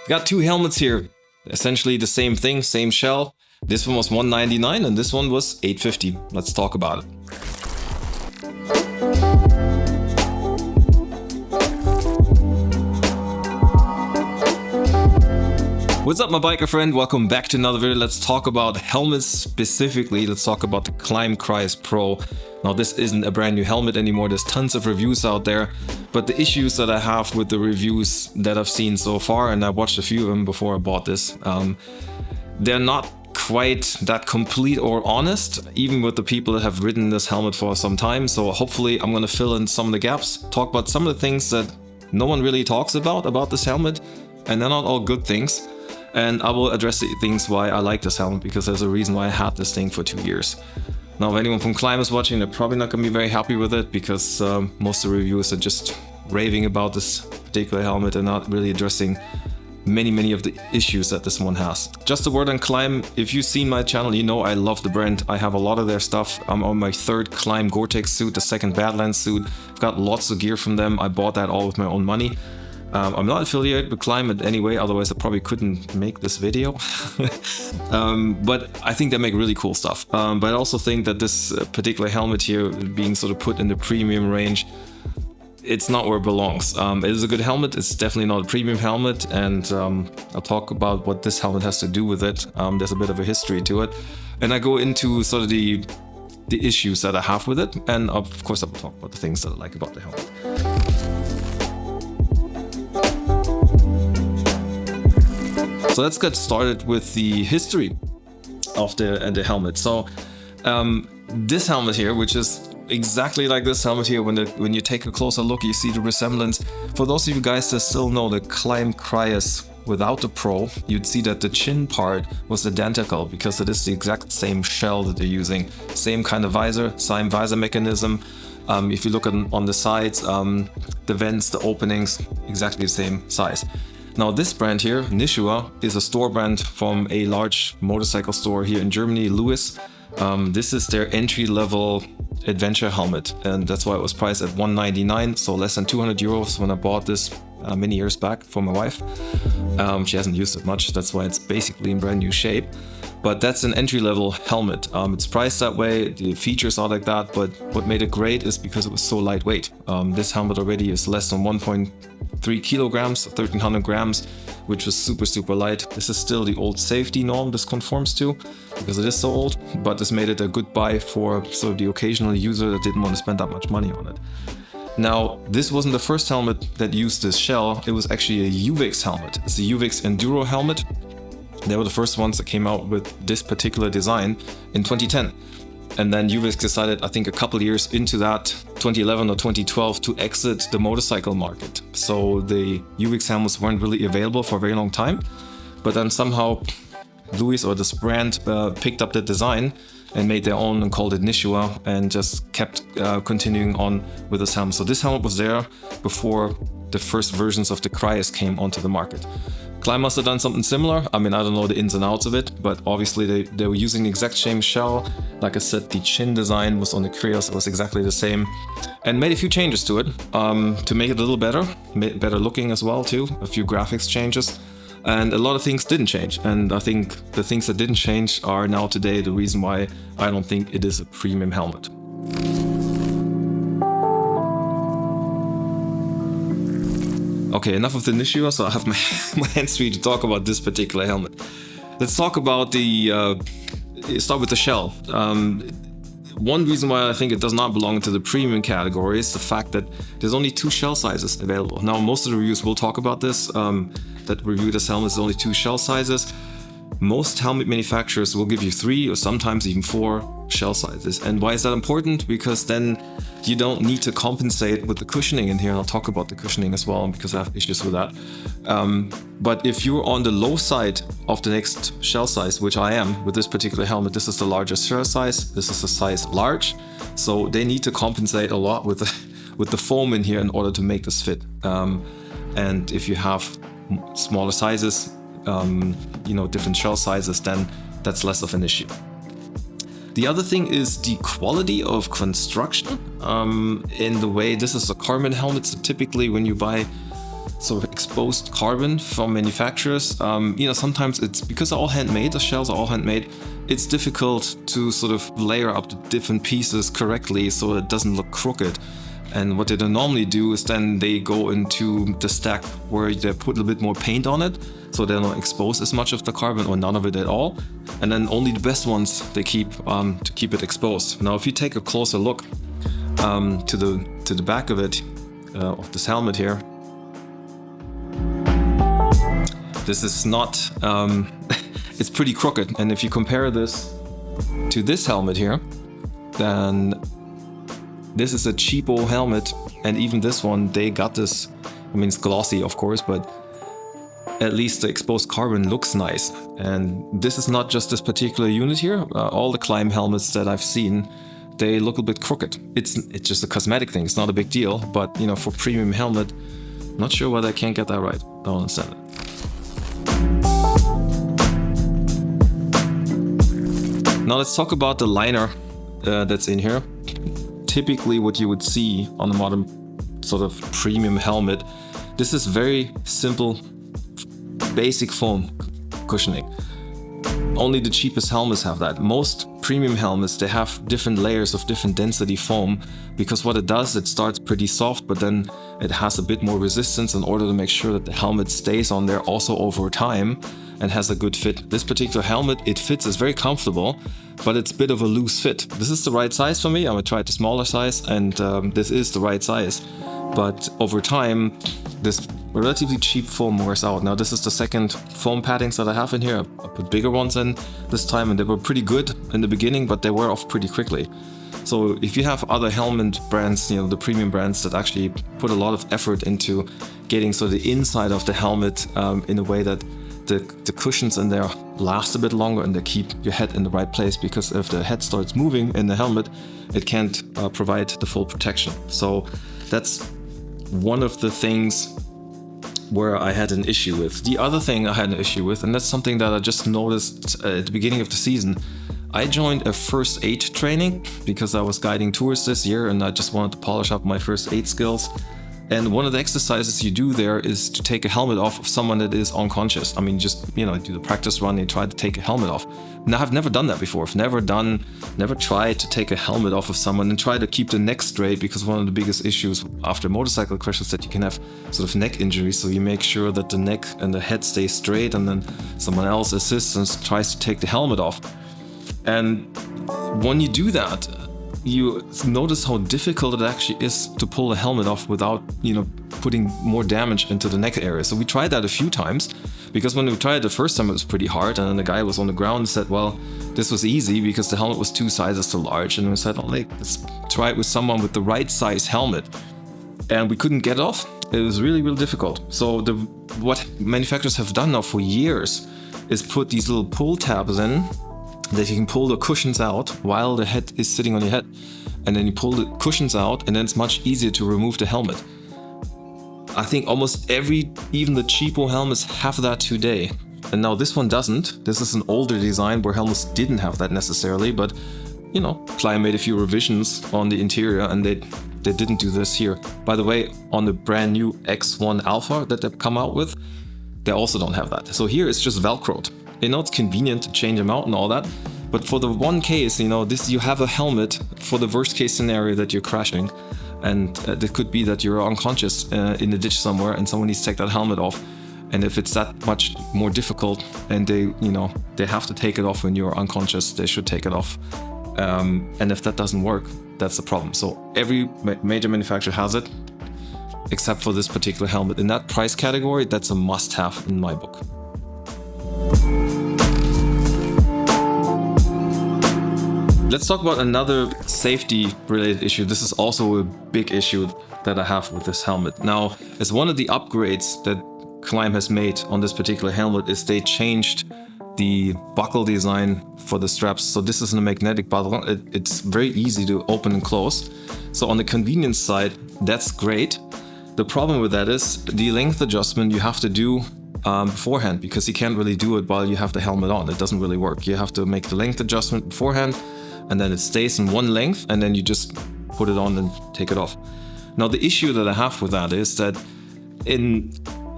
Got two helmets here, essentially the same thing, same shell. This one was $199 and this one was $850. Let's talk about it. What's up, my biker friend? Welcome back to another video. Let's talk about helmets specifically. Let's talk about the Klim Krios Pro. Now, this isn't a brand new helmet anymore. There's tons of reviews out there, but the issues that I have with the reviews that I've seen so far, and I watched a few of them before I bought this, they're not quite that complete or honest, even with the people that have ridden this helmet for some time. So hopefully I'm going to fill in some of the gaps, talk about some of the things that no one really talks about this helmet, and they're not all good things. And I will address the things why I like this helmet, because there's a reason why I had this thing for 2 years. Now, if anyone from Klim is watching, they're probably not going to be very happy with it, because most of the reviewers are just raving about this particular helmet and not really addressing many of the issues that this one has. Just a word on Klim. If you've seen my channel, you know I love the brand. I have a lot of their stuff. I'm on my third Klim Gore-Tex suit, the second Badlands suit. I've got lots of gear from them. I bought that all with my own money. I'm not affiliated with Klim in any way, otherwise I probably couldn't make this video. But I think they make really cool stuff. But I also think that this particular helmet here, being sort of put in the premium range, it's not where it belongs. It is a good helmet, it's definitely not a premium helmet, and I'll talk about what this helmet has to do with it. There's a bit of a history to it. And I go into sort of the issues that I have with it, and of course I will talk about the things that I like about the helmet. So let's get started with the history of the helmet. So this helmet here, which is exactly like this helmet here, when you take a closer look, you see the resemblance. For those of you guys that still know the Klim Krios without the Pro, you'd see that the chin part was identical, because it is the exact same shell that they're using. Same kind of visor, same visor mechanism. If you look on the sides, the vents, the openings, exactly the same size. Now, this brand here, Nishua, is a store brand from a large motorcycle store here in Germany, Lewis. This is their entry-level adventure helmet, and that's why it was priced at $199, so less than 200 euros when I bought this many years back for my wife. She hasn't used it much, that's why it's basically in brand new shape. But that's an entry-level helmet. It's priced that way, the features are like that, but what made it great is because it was so lightweight. This helmet already is less than 1.3 kilograms, 1300 grams, which was super light. This is still the old safety norm this conforms to, because it is so old, but this made it a good buy for sort of the occasional user that didn't want to spend that much money on it. Now, this wasn't the first helmet that used this shell, it was actually a UVX helmet. It's a UVX Enduro helmet. They were the first ones that came out with this particular design in 2010. And then UVX decided, I think a couple years into that, 2011 or 2012, to exit the motorcycle market. So the UVX helmets weren't really available for a very long time. But then somehow Lewis, or this brand, picked up the design and made their own and called it Nishua, and just kept continuing on with this helmet. So this helmet was there before the first versions of the Krios came onto the market. Klim must have done something similar. I mean, I don't know the ins and outs of it, but obviously they were using the exact same shell. Like I said, the chin design was on the Krios, it was exactly the same, and made a few changes to it to make it a little better looking as well too. A few graphics changes, and a lot of things didn't change. And I think the things that didn't change are now today the reason why I don't think it is a premium helmet. Okay, enough of the Nishua, so I have my hands free to talk about this particular helmet. Let's talk about start with the shell. One reason why I think it does not belong to the premium category is the fact that there's only 2 shell sizes available. Now, most of the reviews will talk about this, that review this helmet is only 2 shell sizes. Most helmet manufacturers will give you 3 or sometimes even 4 shell sizes. And why is that important? Because then you don't need to compensate with the cushioning in here, and I'll talk about the cushioning as well, because I have issues with that. But if you're on the low side of the next shell size, which I am with this particular helmet, this is the largest shell size, this is the size large, so they need to compensate a lot with the foam in here in order to make this fit. And if you have smaller sizes, different shell sizes, then that's less of an issue. The other thing is the quality of construction. In the way this is a carbon helmet, so typically when you buy sort of exposed carbon from manufacturers. Sometimes it's because they're all handmade, the shells are all handmade, it's difficult to sort of layer up the different pieces correctly so it doesn't look crooked. And what they normally do is then they go into the stack where they put a little bit more paint on it, so they don't expose as much of the carbon or none of it at all. And then only the best ones they keep to keep it exposed. Now, if you take a closer look to the back of it, of this helmet here, this is not. It's pretty crooked. And if you compare this to this helmet here, then this is a cheapo helmet, and even this one, they got this, I mean, it's glossy of course, but at least the exposed carbon looks nice. And this is not just this particular unit here. All the Klim helmets that I've seen, they look a bit crooked. It's just a cosmetic thing, it's not a big deal, but for premium helmet, not sure why they can't get that right. Don't understand it. Now let's talk about the liner that's in here. Typically what you would see on a modern sort of premium helmet, this is very simple, basic foam cushioning. Only the cheapest helmets have that. Most premium helmets, they have different layers of different density foam, because what it does, it starts pretty soft, but then it has a bit more resistance in order to make sure that the helmet stays on there also over time and has a good fit. This particular helmet, it fits, is very comfortable, but it's a bit of a loose fit. This is the right size for me. I'm gonna try the smaller size, and this is the right size. But over time, this relatively cheap foam wears out. Now this is the second foam paddings that I have in here. I put bigger ones in this time, and they were pretty good in the beginning, but they wear off pretty quickly. So if you have other helmet brands, the premium brands that actually put a lot of effort into getting sort of the inside of the helmet in a way that the cushions in there last a bit longer and they keep your head in the right place, because if the head starts moving in the helmet, it can't provide the full protection. So that's one of the things where I had an issue with. The other thing I had an issue with, and that's something that I just noticed at the beginning of the season, I joined a first aid training because I was guiding tours this year and I just wanted to polish up my first aid skills. And one of the exercises you do there is to take a helmet off of someone that is unconscious. I mean, just, do the practice run and try to take a helmet off. Now, I've never done that before. I've never tried to take a helmet off of someone and try to keep the neck straight, because one of the biggest issues after motorcycle crashes is that you can have sort of neck injuries. So you make sure that the neck and the head stay straight, and then someone else assists and tries to take the helmet off. And when you do that, you notice how difficult it actually is to pull the helmet off without, putting more damage into the neck area. So we tried that a few times, because when we tried it the first time, it was pretty hard. And then the guy was on the ground and said, well, this was easy because the helmet was 2 sizes too large. And we said, let's try it with someone with the right size helmet. And we couldn't get off. It was really, really difficult. So what manufacturers have done now for years is put these little pull tabs in, that you can pull the cushions out while the head is sitting on your head. And then you pull the cushions out, and then it's much easier to remove the helmet. I think almost even the cheapo helmets have that today. And now this one doesn't. This is an older design where helmets didn't have that necessarily, but Klim made a few revisions on the interior and they didn't do this here. By the way, on the brand new X1 Alpha that they've come out with, they also don't have that. So here it's just Velcroed. It's convenient to change them out and all that, but for the one case, you have a helmet for the worst case scenario that you're crashing, and it could be that you're unconscious in the ditch somewhere and someone needs to take that helmet off. And if it's that much more difficult and they have to take it off when you're unconscious, they should take it off. And if that doesn't work, that's the problem. So every major manufacturer has it, except for this particular helmet. In that price category, that's a must-have in my book. Let's talk about another safety-related issue. This is also a big issue that I have with this helmet. Now, as one of the upgrades that Klim has made on this particular helmet is they changed the buckle design for the straps. So this is a magnetic buckle. It's very easy to open and close. So on the convenience side, that's great. The problem with that is the length adjustment you have to do beforehand, because you can't really do it while you have the helmet on. It doesn't really work. You have to make the length adjustment beforehand, and then it stays in one length, and then you just put it on and take it off. Now the issue that I have with that is that in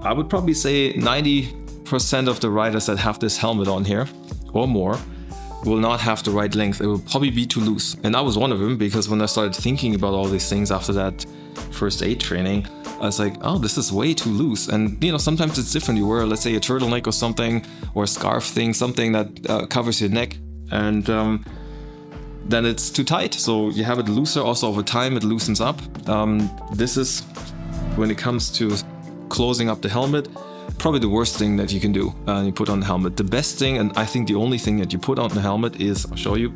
I would probably say 90% of the riders that have this helmet on here, or more, will not have the right length. It will probably be too loose. And I was one of them, because when I started thinking about all these things after that first aid training, I was like, oh, this is way too loose. And you know, sometimes it's different. You wear, let's say, a turtleneck or something, or a scarf thing, something that covers your neck, and then it's too tight. So you have it looser. Also over time, it loosens up. This is, when it comes to closing up the helmet, probably the worst thing that you can do. You put on the helmet. The best thing, and I think the only thing that you put on the helmet is, I'll show you,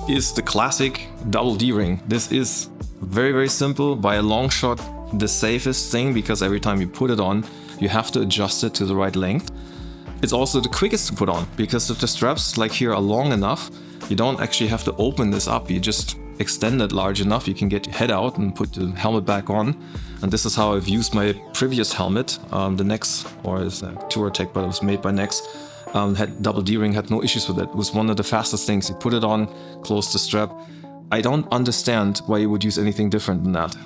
is the classic double D-ring. This is very, very simple, by a long shot the safest thing, because every time you put it on, you have to adjust it to the right length. It's also the quickest to put on, because if the straps like here are long enough, you don't actually have to open this up. You just extend it large enough, you can get your head out and put the helmet back on. And this is how I've used my previous helmet, the Nex, or it's a Touratech, but it was made by Nex. Had double D-ring, had no issues with it. It was one of the fastest things. You put it on, close the strap. I don't understand why you would use anything different than that.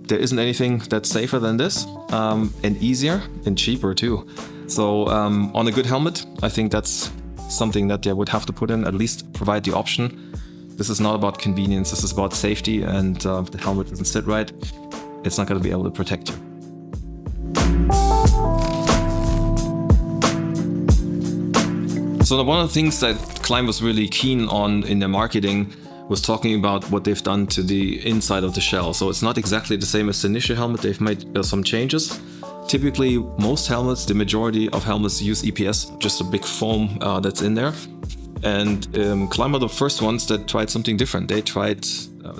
There isn't anything that's safer than this, and easier and cheaper too. So on a good helmet, I think that's something that they would have to put in, at least provide the option. This is not about convenience, this is about safety, and if the helmet doesn't sit right, it's not going to be able to protect you. So one of the things that Klim was really keen on in their marketing was talking about what they've done to the inside of the shell. So it's not exactly the same as the initial helmet, they've made some changes. Typically, most helmets, the majority of helmets use EPS, just a big foam that's in there. And Klim are the first ones that tried something different. They tried,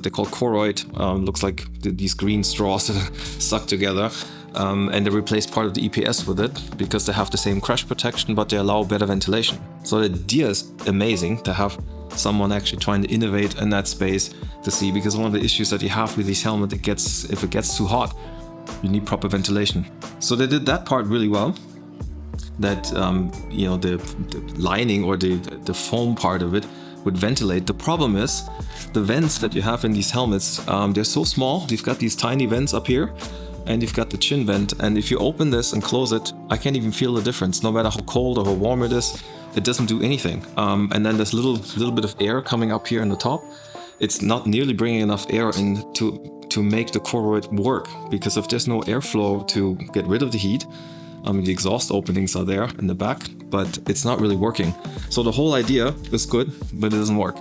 they call Koroyd, looks like these green straws that are stuck together. And they replaced part of the EPS with it, because they have the same crash protection, but they allow better ventilation. So the idea is amazing to have someone actually trying to innovate in that space to see, because one of the issues that you have with these helmets, if it gets too hot, you need proper ventilation. So they did that part really well. That you know, the lining or the foam part of it would ventilate. The problem is the vents that you have in these helmets, they're so small. You've got these tiny vents up here, and you've got the chin vent, and if you open this and close it, I can't even feel the difference. No matter how cold or how warm it is, it doesn't do anything. And then there's little bit of air coming up here in the top. It's not nearly bringing enough air in to make the Koroyd work, because if there's no airflow to get rid of the heat, I mean, the exhaust openings are there in the back, but it's not really working. So the whole idea is good, but it doesn't work.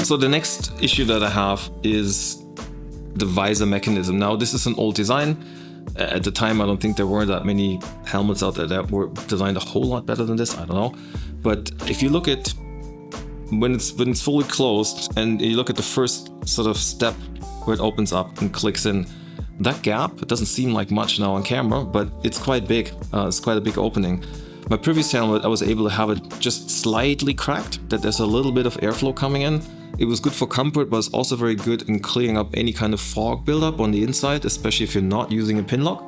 So the next issue that I have is the visor mechanism. Now, this is an old design. At the time, I don't think there were that many helmets out there that were designed a whole lot better than this. I don't know. But if you look at when it's fully closed and you look at the first sort of step where it opens up and clicks in, that gap, it doesn't seem like much now on camera, but it's quite big. It's quite a big opening. My previous helmet, I was able to have it just slightly cracked, that there's a little bit of airflow coming in. It was good for comfort, but it's also very good in clearing up any kind of fog buildup on the inside, especially if you're not using a pin lock.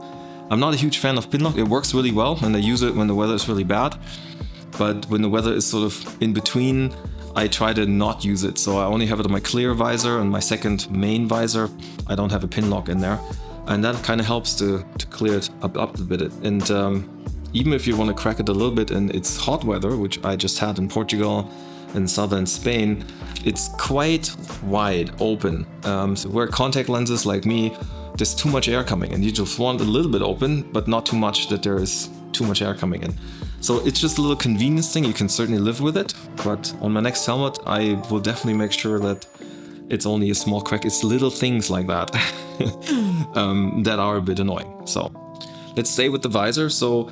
I'm not a huge fan of pin lock. It works really well, and I use it when the weather is really bad. But when the weather is sort of in between, I try to not use it. So I only have it on my clear visor, and my second main visor, I don't have a pin lock in there. And that kind of helps to clear it up a bit. And even if you want to crack it a little bit and it's hot weather, which I just had in Portugal and southern Spain, it's quite wide open. So wear contact lenses like me, there's too much air coming in. You just want a little bit open, but not too much that there is too much air coming in. So it's just a little convenience thing. You can certainly live with it, but on my next helmet, I will definitely make sure that it's only a small crack. It's little things like that that are a bit annoying. So let's stay with the visor. So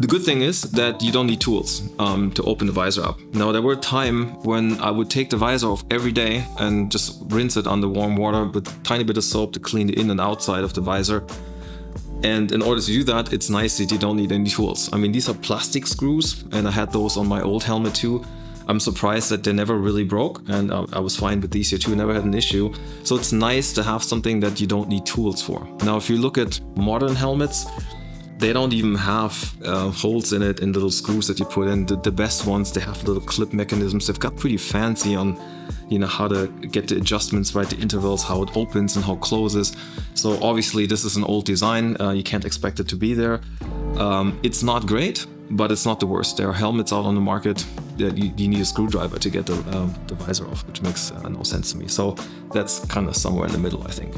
the good thing is that you don't need tools to open the visor up. Now, there were a time when I would take the visor off every day and just rinse it under warm water with a tiny bit of soap to clean the in and outside of the visor. And in order to do that, it's nice that you don't need any tools. I mean, these are plastic screws, and I had those on my old helmet too. I'm surprised that they never really broke, and I was fine with these here too, never had an issue. So it's nice to have something that you don't need tools for. Now, if you look at modern helmets, they don't even have holes in it and little screws that you put in. The best ones, they have little clip mechanisms. They've got pretty fancy on, you know, how to get the adjustments right, the intervals, how it opens and how it closes. So obviously this is an old design, you can't expect it to be there. It's not great, but it's not the worst. There are helmets out on the market that you need a screwdriver to get the visor off, which makes no sense to me. So that's kind of somewhere in the middle, I think.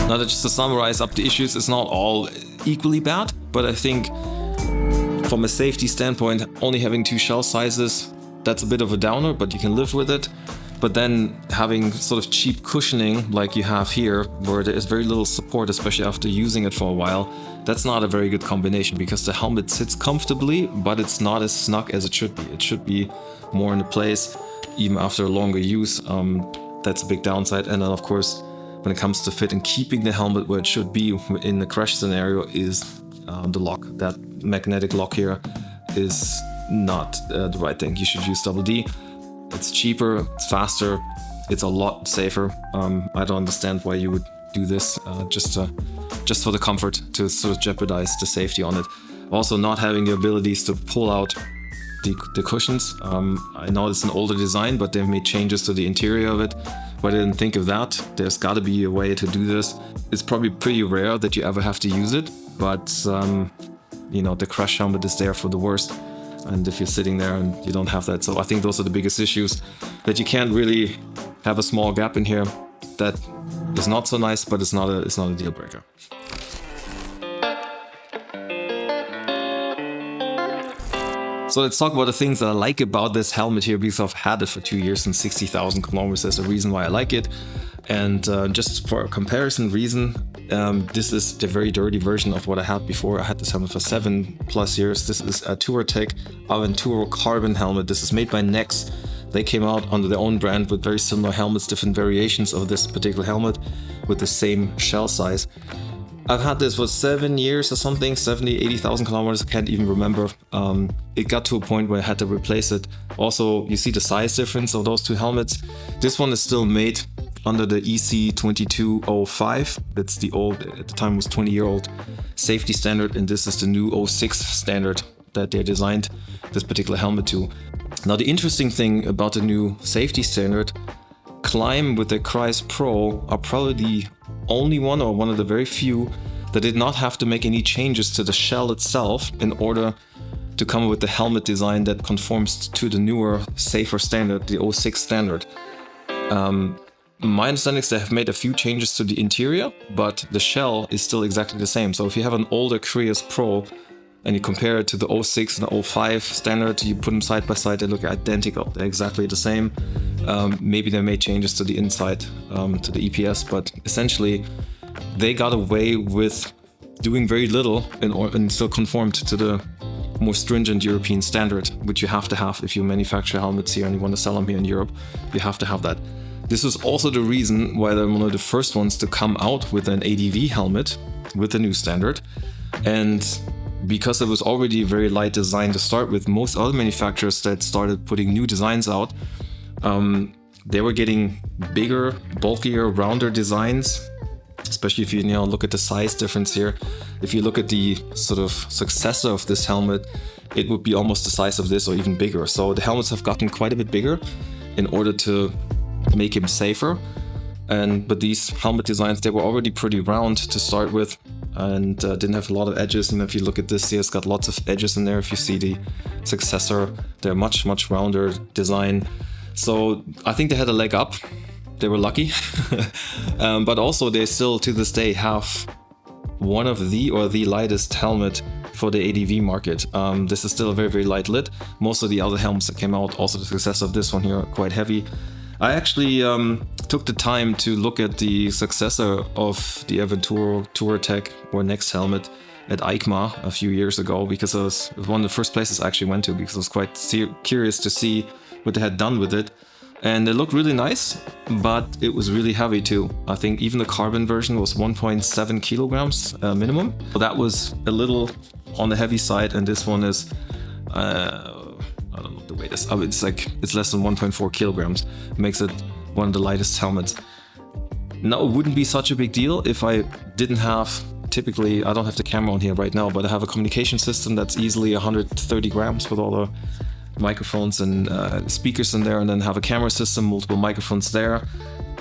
Now, just to summarize up the issues, it's not all equally bad, but I think from a safety standpoint, only having 2 shell sizes, that's a bit of a downer, but you can live with it. But then having sort of cheap cushioning like you have here, where there is very little support, especially after using it for a while, that's not a very good combination, because the helmet sits comfortably, but it's not as snug as it should be. It should be more in place, even after a longer use. That's a big downside. And then of course, when it comes to fit and keeping the helmet where it should be in the crash scenario is the lock. That magnetic lock here is not the right thing. You should use double D. It's cheaper, it's faster, it's a lot safer. I don't understand why you would do this just for the comfort, to sort of jeopardize the safety on it. Also, not having the abilities to pull out the cushions. I know it's an older design, but they've made changes to the interior of it. But I didn't think of that. There's got to be a way to do this. It's probably pretty rare that you ever have to use it, but you know, the crash helmet is there for the worst. And if you're sitting there and you don't have that, so I think those are the biggest issues, that you can't really have a small gap in here. That is not so nice, but it's not a deal breaker. So let's talk about the things that I like about this helmet here, because I've had it for 2 years and 60,000 kilometers. There's a reason why I like it. And just for a comparison reason, this is the very dirty version of what I had before. I had this helmet for 7+ years. This is a Touratech Aventuro carbon helmet. This is made by Nex. They came out under their own brand with very similar helmets, different variations of this particular helmet with the same shell size. I've had this for 7 years or something, 70, 80,000 kilometers, I can't even remember. It got to a point where I had to replace it. Also, you see the size difference of those 2 helmets. This one is still made under the EC 2205. That's the old, at the time was 20-year-old safety standard, and this is the new 06 standard that they designed this particular helmet to. Now, the interesting thing about the new safety standard, Klim with the Krios Pro are probably the only one, or one of the very few, that did not have to make any changes to the shell itself in order to come up with the helmet design that conforms to the newer, safer standard, the 06 standard. My understanding is they have made a few changes to the interior, but the shell is still exactly the same. So if you have an older Krios Pro and you compare it to the 06 and the 05 standard, you put them side by side, they look identical. They're exactly the same. Maybe they made changes to the inside, to the EPS, but essentially they got away with doing very little and still conformed to the more stringent European standard, which you have to have if you manufacture helmets here and you want to sell them here in Europe. You have to have that. This was also the reason why they're one of the first ones to come out with an ADV helmet with the new standard. And because it was already a very light design to start with, most other manufacturers that started putting new designs out, they were getting bigger, bulkier, rounder designs, especially if you look at the size difference here. If you look at the sort of successor of this helmet, it would be almost the size of this or even bigger. So the helmets have gotten quite a bit bigger in order to make him safer. But these helmet designs, they were already pretty round to start with and didn't have a lot of edges. And if you look at this here, it's got lots of edges in there. If you see the successor, they're much rounder design. So I think they had a leg up. They were lucky. But also they still to this day have one of the lightest helmet for the ADV market. This is still a very light lid. Most of the other helmets that came out, also the successor of this one here, are quite heavy. I actually took the time to look at the successor of the Aventuro Touratech or Nex helmet at EICMA a few years ago, because it was one of the first places I actually went to, because I was quite curious to see what they had done with it. And it looked really nice, but it was really heavy too. I think even the carbon version was 1.7 kilograms minimum. So that was a little on the heavy side, and this one is I don't know what the weight is. It's less than 1.4 kilograms. It makes it one of the lightest helmets. Now, it wouldn't be such a big deal if I didn't have typically, I don't have the camera on here right now, but I have a communication system that's easily 130 grams with all the microphones and speakers in there, and then have a camera system, multiple microphones there.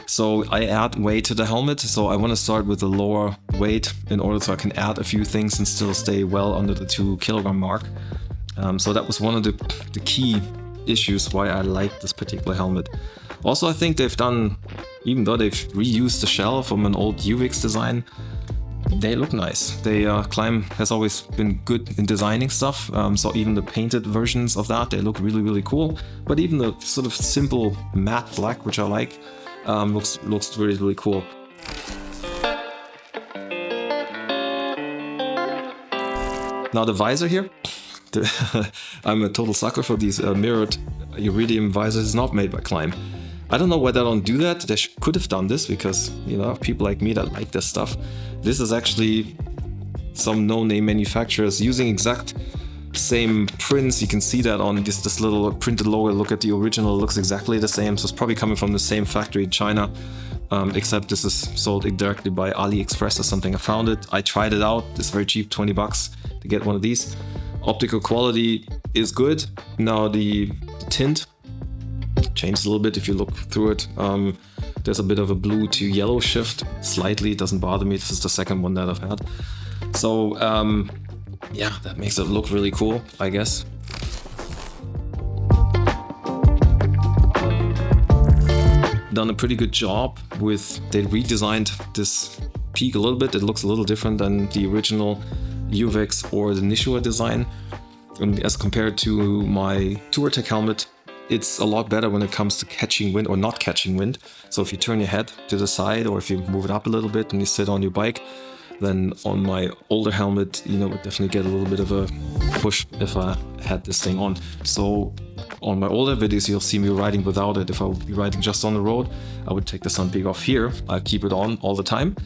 So I add weight to the helmet, so I want to start with a lower weight in order so I can add a few things and still stay well under the 2 kilogram mark. So that was one of the key issues why I like this particular helmet. Also, I think they've done, even though they've reused the shell from an old UVix design, they look nice. Klim has always been good in designing stuff, so even the painted versions of that, they look really, really cool. But even the sort of simple matte black, which I like, looks really, really cool. Now the visor here, I'm a total sucker for these mirrored Iridium visors, not made by Klim. I don't know why they don't do that. They could have done this because, you know, people like me that like this stuff. This is actually some no-name manufacturers using exact same prints. You can see that on this little printed logo. Look at the original, it looks exactly the same. So it's probably coming from the same factory in China, except this is sold directly by AliExpress or something. I found it, I tried it out. It's very cheap, 20 bucks to get one of these. Optical quality is good. Now the tint changed a little bit if you look through it. There's a bit of a blue to yellow shift, slightly. It doesn't bother me. This is the second one that I've had. So yeah, that makes it look really cool, I guess. Done a pretty good job with, they redesigned this peak a little bit. It looks a little different than the original UVix or the Nishua design. And as compared to my Touratech helmet, it's a lot better when it comes to catching wind or not catching wind. So if you turn your head to the side or if you move it up a little bit and you sit on your bike, then on my older helmet, you know, it would definitely get a little bit of a push if I had this thing on. So on my older videos, you'll see me riding without it. If I would be riding just on the road, I would take the sun peak off here. I keep it on all the time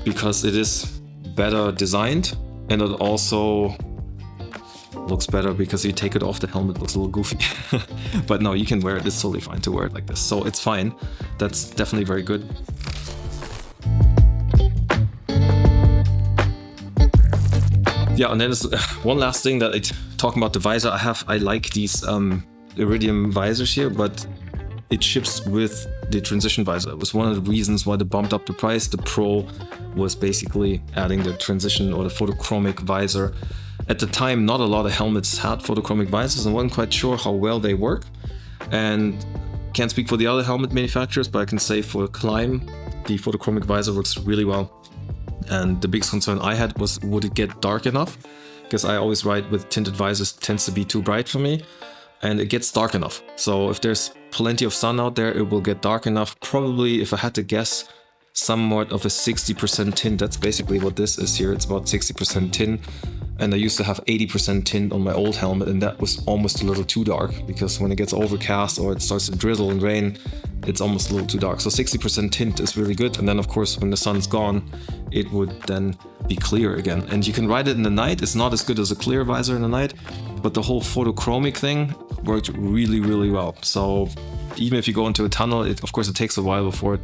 because it is better designed, and it also looks better because you take it off, the helmet looks a little goofy. But no, you can wear it, it's totally fine to wear it like this. So it's fine, that's definitely very good. Yeah, and then there's one last thing that talking about the visor, I like these Iridium visors here, but it ships with the transition visor. It was one of the reasons why they bumped up the price. The Pro was basically adding the transition or the photochromic visor. At the time, not a lot of helmets had photochromic visors and wasn't quite sure how well they work. And can't speak for the other helmet manufacturers, but I can say for Klim, the photochromic visor works really well. And the biggest concern I had was, would it get dark enough? Because I always ride with tinted visors, it tends to be too bright for me, and it gets dark enough. So if there's plenty of sun out there, it will get dark enough. Probably, if I had to guess, somewhat of a 60% tint. That's basically what this is here. It's about 60% tint. And I used to have 80% tint on my old helmet, and that was almost a little too dark because when it gets overcast or it starts to drizzle and rain, it's almost a little too dark. So 60% tint is really good. And then of course, when the sun's gone, it would then be clear again. And you can ride it in the night. It's not as good as a clear visor in the night, but the whole photochromic thing worked really, really well. So even if you go into a tunnel, of course it takes a while before it,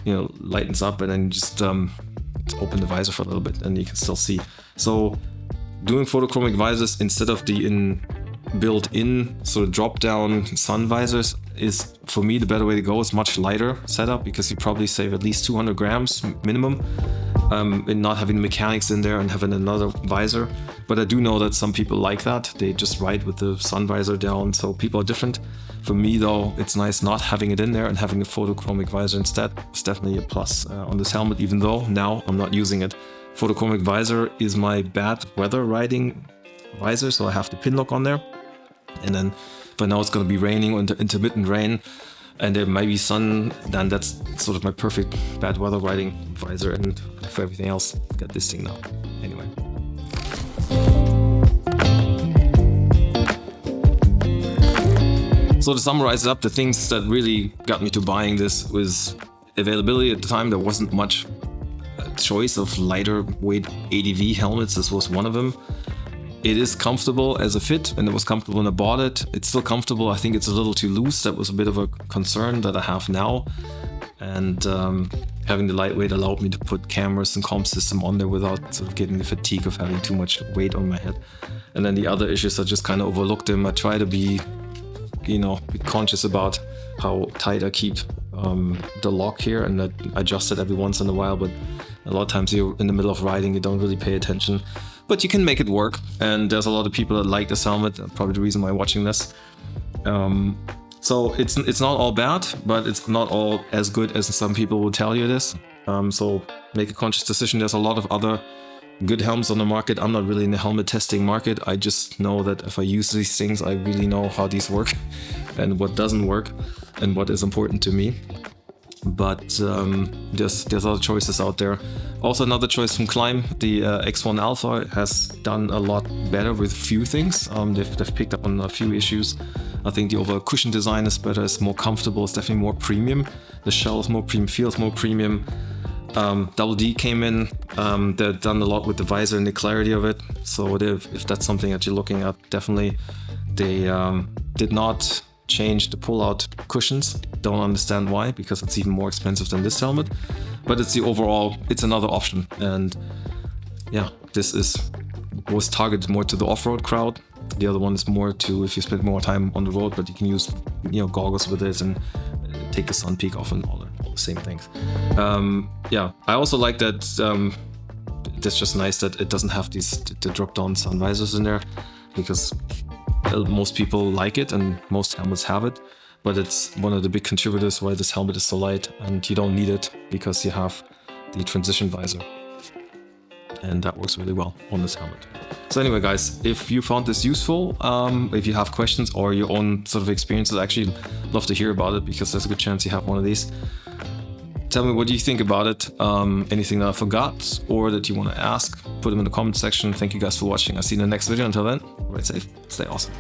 you know, lightens up, and then just open the visor for a little bit and you can still see. So doing photochromic visors instead of the built-in sort of drop-down sun visors is, for me, the better way to go. It's much lighter setup because you probably save at least 200 grams minimum in not having the mechanics in there and having another visor. But I do know that some people like that. They just ride with the sun visor down, so people are different. For me though, it's nice not having it in there and having a photochromic visor instead. It's definitely a plus on this helmet, even though now I'm not using it. Photochromic visor is my bad weather riding visor, so I have the pin lock on there. And then, but now it's going to be raining or intermittent rain, and there might be sun, then that's sort of my perfect bad weather riding visor. And for everything else, I got this thing now. Anyway. So to summarize it up, the things that really got me to buying this was availability. At the time, there wasn't much choice of lighter weight ADV helmets. This was one of them. It is comfortable as a fit, and it was comfortable when I bought it. It's still comfortable. I think it's a little too loose. That was a bit of a concern that I have now. And having the lightweight allowed me to put cameras and comm system on there without sort of getting the fatigue of having too much weight on my head. And then the other issues, I just kind of overlooked them. I try to be, be conscious about how tight I keep the lock here, and I adjust it every once in a while, but a lot of times you're in the middle of riding, you don't really pay attention. But you can make it work, and there's a lot of people that like this helmet, probably the reason why I'm watching this. So it's not all bad, but it's not all as good as some people will tell you it is. So make a conscious decision. There's a lot of other good helmets on the market. I'm not really in the helmet testing market. I just know that if I use these things, I really know how these work and what doesn't work and what is important to me. But there's other choices out there. Also, another choice from Klim, the X1 Alpha, has done a lot better with few things. They've picked up on a few issues. I think the overall cushion design is better, it's more comfortable, it's definitely more premium. The shell is more premium, feels more premium. Double D came in, they've done a lot with the visor and the clarity of it. So if that's something that you're looking at, definitely. They did not change the pull-out cushions. Don't understand why, because it's even more expensive than this helmet. But it's it's another option. And yeah, this was targeted more to the off-road crowd. The other one is more to if you spend more time on the road, but you can use goggles with it and take the sun peak off and all the same things. Yeah, I also like that it's just nice that it doesn't have the drop-down sun visors in there, because most people like it and most helmets have it, but it's one of the big contributors why this helmet is so light, and you don't need it because you have the transition visor, and that works really well on this helmet. So anyway, guys, if you found this useful, if you have questions or your own sort of experiences, I actually love to hear about it, because there's a good chance you have one of these. Tell me, what do you think about it? Anything that I forgot or that you want to ask, put them in the comment section. Thank you guys for watching. I'll see you in the next video. Until then, ride safe, stay awesome.